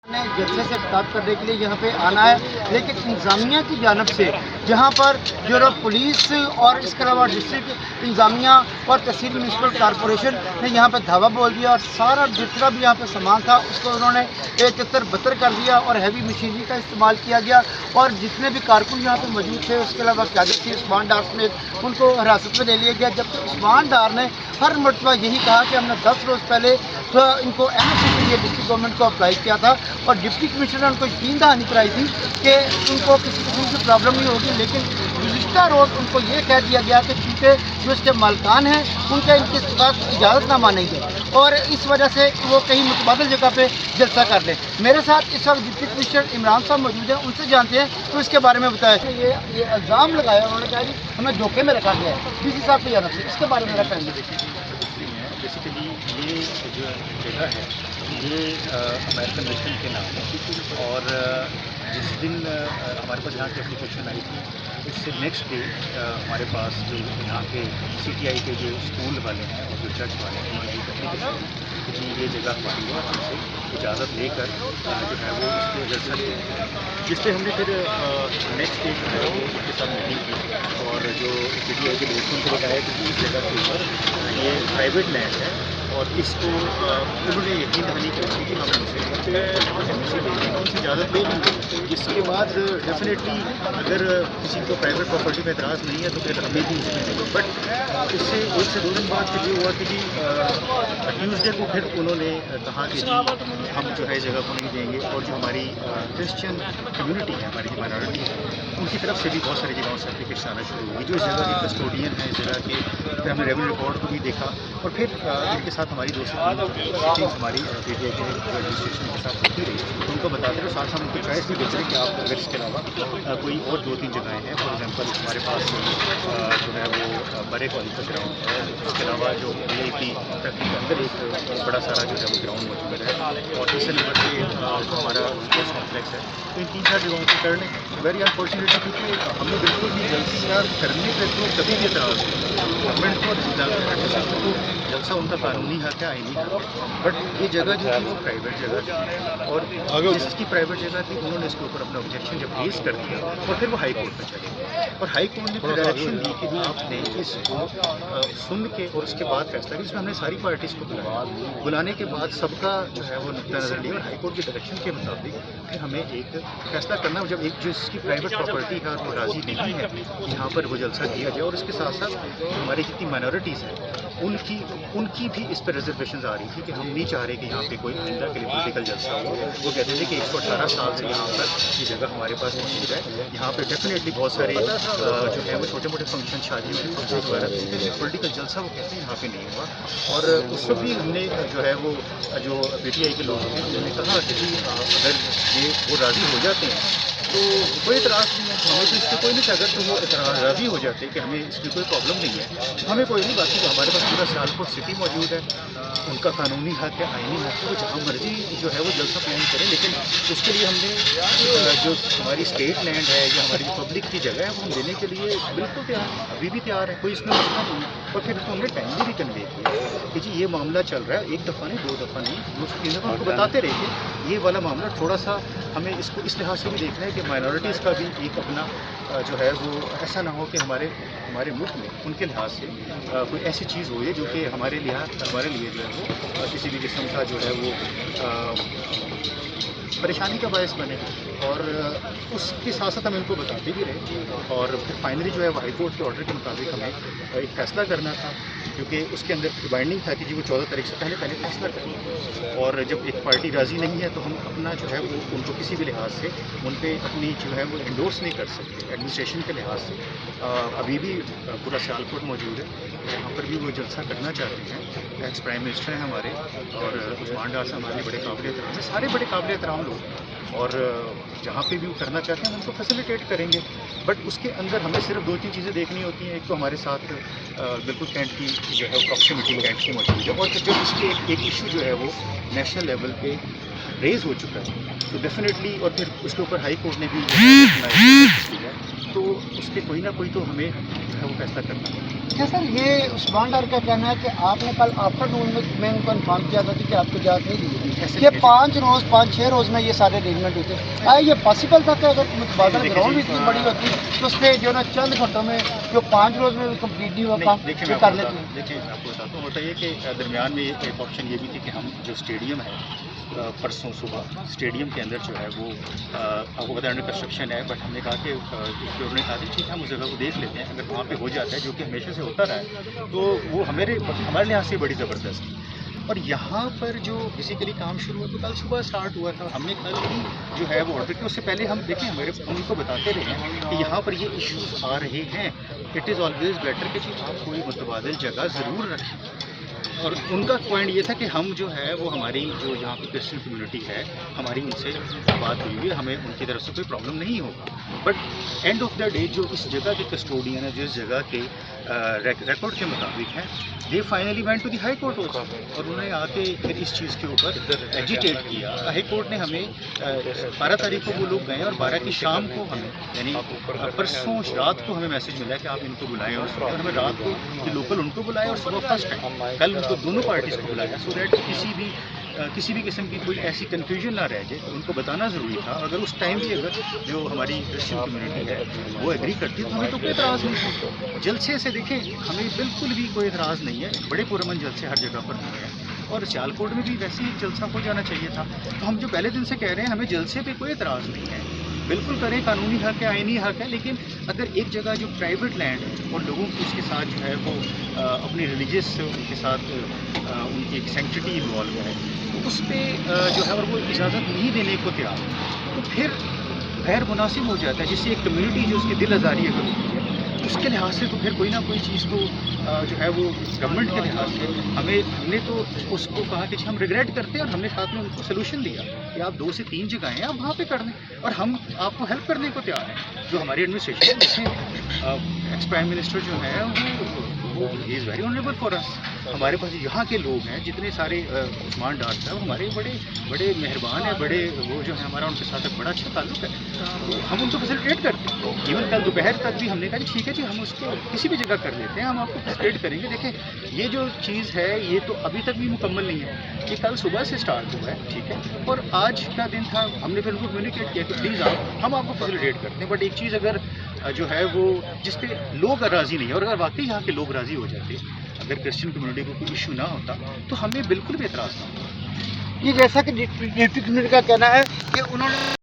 نے جلسے سے خطاب کرنے کے لیے یہاں پہ آنا ہے، لیکن انتظامیہ کی جانب سے جہاں پر جو پولیس اور اس کے علاوہ ڈسٹرکٹ انتظامیہ اور تحصیل میونسپل کارپوریشن نے یہاں پہ دھاوا بول دیا اور سارا جتنا بھی یہاں پہ سامان تھا اس کو انہوں نے تتر بتر کر دیا اور ہیوی مشینری کا استعمال کیا گیا، اور جتنے بھی کارکن یہاں پہ موجود تھے اس کے علاوہ قیادت تھی عثمان ڈار سمیت ان کو حراست میں لے لیا گیا، جبکہ عثمان ڈار نے ہر مرتبہ یہی کہا کہ ہم نے 10 روز پہلے ان کو ایم ایس سی کے لیے ڈسٹرکٹ گورنمنٹ کو اپلائی کیا تھا اور ڈپٹی کمشنر نے ان کو یقین دہانی کرائی تھی کہ ان کو کسی قسم کی پرابلم نہیں ہوگی، لیکن گزشتہ روز ان کو یہ کہہ دیا گیا کہ چونکہ جو اس کے مالکان ہیں ان کا ان کے پاس اجازت نامہ نہیں ہے اور اس وجہ سے وہ کہیں متبادل جگہ پہ جلسہ کر لیں۔ میرے ساتھ اس وقت ڈپٹی کمشنر عمران صاحب موجود ہیں، ان سے جانتے ہیں تو اس کے بارے میں بتایا۔ یہ الزام لگایا انہوں نے کہا جی ہمیں دھوکے میں رکھا گیا ہے ڈی سی صاحب کی جانب سے، اس کے بارے میں میرا کہنا ہے۔ بیسیکلی یہ جو جگہ ہے یہ امریکن مشن کے نام ہے، اور جس دن ہمارے پاس یہاں کی اپلیکیشن آئی تھی اس سے نیکسٹ ڈے ہمارے پاس جو یہاں کے سی ٹی آئی کے جو اسکول والے ہیں اور جو چرچ والے ہیں انہوں نے ایک اپلیکیشن کہ یہ جگہ ہماری ہے، ہم سے اجازت لے کر جو ہے وہ اس کو جلسہ لے، جس پہ ہم نے پھر نیکسٹ ڈے جو ہے وہ اس کے ساتھ میٹنگ کی اور جو سی ٹی آئی کے دوستوں کو بتایا کہ اس جگہ کے اوپر یہ پرائیویٹ لینڈ ہے اور اس کو انہوں نے یقین دہانی کی کہ ہم ان سے اجازت لے لیں گے۔ اس کے بعد ڈیفینیٹلی اگر کسی کو پرائیویٹ پراپرٹی میں اعتراض نہیں ہے تو پھر ہمیں بھی اس میں دیں گے، بٹ اس سے 1 سے 2 دن بعد پھر یہ ہوا کہ جی ٹیوزڈے کو پھر انہوں نے کہا کہ جی ہم جو ہے جگہ کو نہیں دیں گے، اور جو ہماری کرسچن کمیونٹی ہے، ہماری جو مائنارٹی ہے، ان کی طرف سے بھی بہت ساری جگہوں سے اپلیکیشن آنا شروع ہوئی جو اس جگہ کے کسٹوڈین ہیں اس جگہ کے۔ پھر ہم نے ریونیو ریکارڈ کو بھی دیکھا اور پھر ان کے ساتھ ہماری دوستوں ہماری پی ٹی آئی کے ایڈمنسٹریشن کے ساتھ ہوتی رہی تو ان کو بتاتے رہے، ساتھ ہم ان کو چوائس بھی دیتے رہے کہ آپ اگر اس کے علاوہ کوئی اور 2-3 جگہیں ہیں، فار ایگزامپل ہمارے پاس جو ہے وہ برے کالج کا گراؤنڈ ہے، اس کے علاوہ جو اے آئی پی فیکٹری کے اندر ایک بڑا سارا جو ہے وہ گراؤنڈ موجود ہے، اور تیسرے نمبر پہ ہمارا اسپورٹس کمپلیکس ہے۔ تو ان 3-4 جگہوں سے کرنے ویری انفارچونیٹلی کیونکہ ہم نے بالکل بھی جلسہ کرنے پہ تو کبھی بھی اعتراض نہیں، گورنمنٹ کو ایڈمنسٹریشن کو جلسہ ان کا قانونی حق ہے، آئینی حق ہے، بٹ یہ جگہ جو تھی وہ پرائیویٹ جگہ تھی اور جس کی پرائیویٹ جگہ تھی انہوں نے اس کے اوپر اپنا آبجیکشن جب ریز کر دیا اور پھر وہ ہائی کورٹ میں چلے گئے اور ہائی کورٹ نے پھر ڈائریکشن دی کہ آپ نے اس کو سن کے اور اس کے بعد فیصلہ کیا، جس میں ہم نے ساری پارٹیز کو بلانے کے بعد سب کا جو ہے وہ نقطہ نظر لیا اور ہائی کورٹ کی ڈائریکشن کے مطابق پھر ہمیں ایک فیصلہ کرنا، جب ایک جس کی پرائیویٹ پراپرٹی ہے اور وہ راضی نہیں ہے یہاں پر وہ جلسہ کیا جائے، اور اس کے ساتھ ساتھ ہماری جتنی مائنورٹیز ہیں ان کی بھی اس پہ ریزرویشنز آ رہی تھی کہ ہم نہیں چاہ رہے کہ یہاں پہ کوئی آئندہ کے لیے پولیٹیکل جلسہ ہو۔ وہ کہتے تھے کہ 118 سال سے یہاں پر یہ جگہ ہمارے پاس موجود ہے، یہاں پہ ڈیفینیٹلی بہت سارے جو ہے وہ چھوٹے موٹے فنکشن، شادیوں کے فنکشن وغیرہ تھے، پولیٹیکل جلسہ وہ کہتے ہیں یہاں پہ نہیں ہوا، اور اس وقت بھی ہم نے جو ہے وہ جو پی ٹی آئی کے لوگ ہیں انہوں نے کہا کہ جی اگر وہ راضی ہو جاتے ہیں تو کوئی اعتراض نہیں ہے، ہمیں تو اس سے کوئی نہیں چاہتا، تو وہ راضی ہو جاتے کہ ہمیں اس کی کوئی پرابلم نہیں ہے، ہمیں کوئی نہیں، باقی تو ہمارے پاس پورا سیالکوٹ سٹی موجود ہے، ان کا قانونی حق ہے، آئینی حق ہے، وہ جہاں مرضی جو ہے وہ جلسہ پلان کریں، لیکن اس کے لیے ہم نے جو ہماری اسٹیٹ لینڈ ہے یا ہماری جو پبلک کی جگہ ہے وہ ہم دینے کے لیے بالکل تیار ہیں، ابھی بھی تیار ہے، کوئی اس میں مسئلہ نہیں ہے۔ اور پھر اس کو ہم نے ٹائملی بھی کنوے کیا کہ جی یہ معاملہ چل رہا ہے، 1 دفعہ نہیں 2 دفعہ نہیں 2-3 دفعہ ہم کو بتاتے رہے کہ یہ والا معاملہ تھوڑا سا ہمیں اس کو اس لحاظ سے بھی دیکھنا ہے کہ مائنورٹیز کا بھی ایک اپنا جو ہے وہ ایسا نہ ہو کہ ہمارے ملک میں ان کے لحاظ سے کوئی ایسی چیز ہو جو کہ ہمارے لیے جو ہے وہ کسی بھی قسم کا جو ہے وہ پریشانی کا باعث بنے، اور اس کے ساتھ ساتھ ہم ان کو بتاتے بھی رہے، اور پھر فائنلی جو ہے وہ ہائی کورٹ کے آرڈر کے مطابق ہمیں ایک فیصلہ کرنا تھا، کیونکہ اس کے اندر بائنڈنگ تھا کہ جی وہ 14 تاریخ سے پہلے فیصلہ کریں، اور جب ایک پارٹی راضی نہیں ہے تو ہم اپنا جو ہے وہ ان کو کسی بھی لحاظ سے ان پہ اپنی جو ہے وہ انڈورس نہیں کر سکتے ایڈمنسٹریشن کے لحاظ سے۔ ابھی بھی پورا سیالکوٹ موجود ہے جہاں پر بھی وہ جلسہ کرنا چاہتے ہیں، ایکس پرائم منسٹر ہیں ہمارے، اور عثمان ڈار صاحب ہمارے بڑے قابل احترام ہیں، سارے بڑے قابل احترام لوگ، اور جہاں پہ بھی وہ کرنا چاہتے ہیں ہم ان کو فیسیلیٹیٹ کریں گے، بٹ اس کے اندر ہمیں صرف 2-3 چیزیں دیکھنی ہوتی ہیں۔ ایک تو ہمارے ساتھ بالکل کینٹ کی جو ہے پراکسیمیٹی کینٹ کی موجود ہے، اور جب اس کے ایک ایشو جو ہے وہ نیشنل لیول پہ ریز ہو چکا ہے تو ڈیفینیٹلی، اور پھر اس کے اوپر ہائی کورٹ نے بھی لیا، تو تو اس پہ کوئی نہ کوئی تو ہمیں جو ہے وہ فیصلہ کرنا ہے۔ کیا سر یہ عثمان ڈار کا کہنا ہے کہ آپ نے کل آفٹر نون میں ان کو انفارم کیا تھا کہ آپ کو اجازت نہیں دی یہ 5-6 روز میں یہ سارے ارینجمنٹ ہوتے آیا یہ پاسبل تھا کہ اگر متبادل گراؤنڈ اتنی بڑی ہوتی تو اس پہ جو نا چند گھنٹوں میں جو 5 روز میں کمپلیٹ نہیں ہوا کام دیکھیں یہ کر لیتے ہیں؟ دیکھیں میں آپ کو بتاتا ہوں، ہوتا یہ کہ درمیان میں ایک آپشن یہ بھی تھی کہ ہم جو اسٹیڈیم ہے پرسوں صبح اسٹیڈیم کے اندر جو ہے وہ آپ کو بتایا انڈر کنسٹرکشن ہے، بٹ ہم نے کہا کہ انہوں نے کہا کہ ٹھیک ہے ہم اس جگہ کو دیکھ لیتے ہیں، اگر وہاں پہ ہو جاتا ہے جو کہ ہمیشہ سے ہوتا رہا ہے تو وہ ہمارے لحاظ سے بڑی زبردست تھی۔ اور یہاں پر جو بیسیکلی کام شروع ہوا تو کل صبح اسٹارٹ ہوا تھا، ہم نے کل ہی جو ہے وہ آرڈر کیا، اس سے پہلے ہم دیکھیں ہمارے ان کو بتاتے رہے ہیں کہ یہاں پر یہ ایشوز آ رہے ہیں، اٹ از آلویز بیٹر کہ جی آپ کوئی متبادل جگہ ضرور رکھیں۔ اور ان کا پوائنٹ یہ تھا کہ ہم جو ہے وہ ہماری جو یہاں پہ کرسچن کمیونٹی ہے ہماری ان سے بات ہوئی ہوئی ہے، ہمیں ان کی طرف سے کوئی پرابلم نہیں ہوگا، but and of the day جو اس جگہ کے کسٹوڈین ہیں، جو اس جگہ کے ریکارڈ کے مطابق ہیں، they finally went to the high court also, اور انہوں نے آ کے پھر اس چیز کے اوپر ایجیٹیٹ کیا۔ ہائی کورٹ نے ہمیں 12 تاریخ کو وہ لوگ گئے اور 12 کی شام کو ہمیں یعنی پرسوں رات کو ہمیں میسج ملا کہ آپ ان کو بلائیں، اور ہمیں رات کو لوکل ان کو بلائے اور صبح فرسٹ ٹائم کل ان کو دونوں پارٹیز کو بلایا، سو دیٹ کسی بھی قسم کی کوئی ایسی کنفیوژن نہ رہ جائے، ان کو بتانا ضروری تھا۔ اگر اس ٹائم بھی اگر جو ہماری کرسچن کمیونٹی ہے وہ ایگری کرتی ہے تو ہمیں تو کوئی اعتراض نہیں ہے۔ جلسے سے دیکھیں ہمیں بالکل بھی کوئی اعتراض نہیں ہے، بڑے پرامن جلسے ہر جگہ پر ہوئے ہیں، اور سیال کوٹ میں بھی ویسے ہی جلسہ ہو جانا چاہیے تھا۔ تو ہم جو پہلے دن سے کہہ رہے ہیں ہمیں جلسے پہ کوئی اعتراض نہیں ہے، بالکل کریں، قانونی حق ہے، آئینی حق ہے، لیکن اگر ایک جگہ جو پرائیویٹ لینڈ ہے اور لوگوں کی اس کے ساتھ جو ہے وہ اپنی ریلیجیس ان کے ساتھ ان کی ایک سینکٹیٹی انوالو ہے، تو اس پہ جو ہے اور وہ اجازت نہیں دینے کو تیار، تو پھر غیر مناسب ہو جاتا ہے، جس سے ایک کمیونٹی جو اس کی دل آزاری اگر ہوتی ہے اس کے لحاظ سے تو پھر کوئی نہ کوئی چیز کو جو ہے وہ گورنمنٹ کے لحاظ سے ہم نے تو اس کو کہا کہ ہم ریگریٹ کرتے ہیں، اور ہم نے ساتھ میں ان کو سلوشن دیا کہ آپ 2 سے 3 جگہیں ہیں، آپ وہاں پہ کر دیں، اور ہم آپ کو ہیلپ کرنے کو تیار ہیں۔ جو ہماری ایڈمنسٹریشن ایکس پرائم منسٹر جو ہے وہ ہی از ویری آنریبل فار اس، ہمارے پاس یہاں کے لوگ ہیں جتنے سارے عثمان ڈار صاحب ہمارے بڑے مہربان ہیں، بڑے وہ جو ہے ہمارا ان کے ساتھ ایک بڑا اچھا تعلق ہے، تو ہم ان کو فیسیلیٹیٹ کرتے ہیں۔ ایون کل دوپہر تک بھی ہم نے کہا کہ ٹھیک ہے جی ہم اس کو کسی بھی جگہ کر لیتے ہیں، ہم آپ کو فیسیلیٹ کریں گے۔ دیکھیں یہ جو چیز ہے یہ تو ابھی تک بھی مکمل نہیں ہے، یہ کل صبح سے اسٹارٹ ہوا ہے، ٹھیک ہے، اور آج کا دن تھا، ہم نے پھر ان کو کمیونیکیٹ کیا کہ پلیز ہم آپ کو فیسیلیٹیٹ کرتے ہیں، بٹ ایک چیز اگر جو ہے وہ جس پہ لوگ راضی نہیں ہے، اور اگر واقعی یہاں کے لوگ راضی ہو جاتے، اگر کرسچن کمیونٹی کو کوئی ایشو نہ ہوتا تو ہمیں بالکل بھی اعتراض نہ ہوتا۔ یہ جیسا کہ ڈپٹی کمیشنر کا کہنا ہے کہ انہوں نے